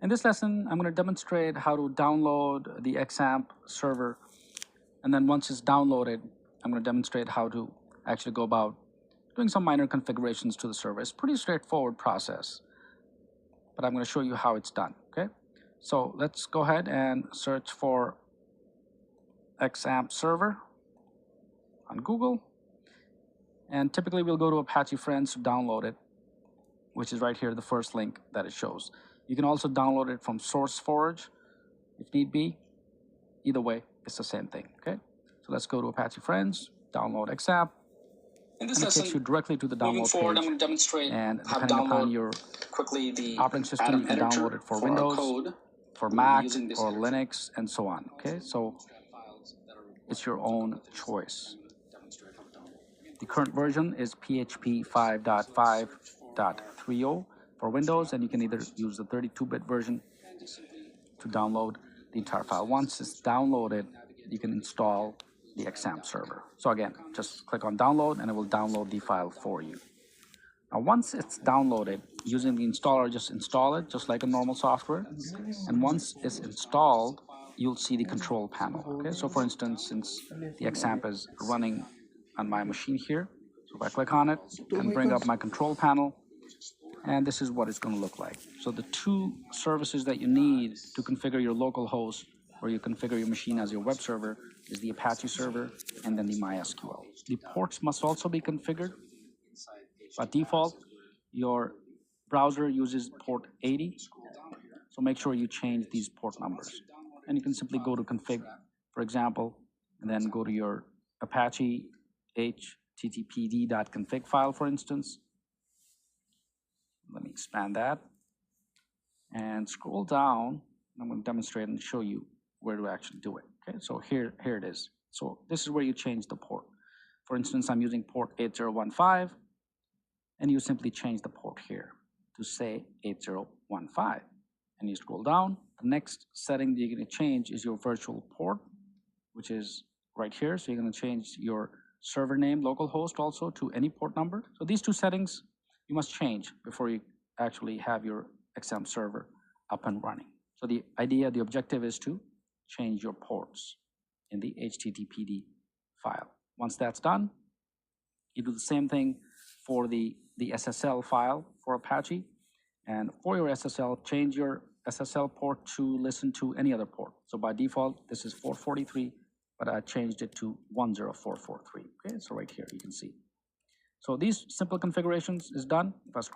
In this lesson, I'm going to demonstrate how to download the XAMPP server. And then once it's downloaded, I'm going to demonstrate how to actually go about doing some minor configurations to the server. It's a pretty straightforward process, but I'm going to show you how it's done, okay? So let's go ahead and search for XAMPP server on Google. And typically we'll go to Apache Friends to download it, which is right here, the first link that it shows. You can also download it from SourceForge if need be. Either way, it's the same thing, okay? So let's go to Apache Friends, download XAMPP. In this and it lesson, takes you directly to the download moving forward, page. I'm going to demonstrate And how to depending upon download your quickly the operating system, you can Atom download editor it for our Windows, code. for We'll be Mac, using this or editor. Linux, and so on, okay? So it's your own choice. The current version is PHP 5.5.30 for Windows, and you can either use the 32-bit version to download the entire file. Once it's downloaded, you can install the XAMPP server. So again, just click on download and it will download the file for you. Now once it's downloaded, using the installer, just install it just like a normal software. And once it's installed, you'll see the control panel, okay? So for instance, since the XAMPP is running on my machine here, so if I click on it and bring up my control panel, and this is what it's going to look like. So the two services that you need to configure your local host or you configure your machine as your web server is the Apache server and then the MySQL. The ports must also be configured. By default, your browser uses port 80, so make sure you change these port numbers. And you can simply go to config, for example, and then go to your Apache httpd.config file, for instance. Let me expand that and scroll down. I'm going to demonstrate and show you where to actually do it. Okay, so here it is. So this is where you change the port. For instance, I'm using port 8015, and you simply change the port here to say 8015. And you scroll down. The next setting that you're going to change is your virtual port, which is right here. So you're going to change your server name, localhost also to any port number. So these two settings you must change before you actually have your XAMPP server up and running. So the objective is to change your ports in the HTTPD file. Once that's done, you do the same thing for the SSL file for Apache. And for your SSL, change your SSL port to listen to any other port. So by default, this is 443, but I changed it to 10443. Okay, so right here you can see. So these simple configurations is done. If I scroll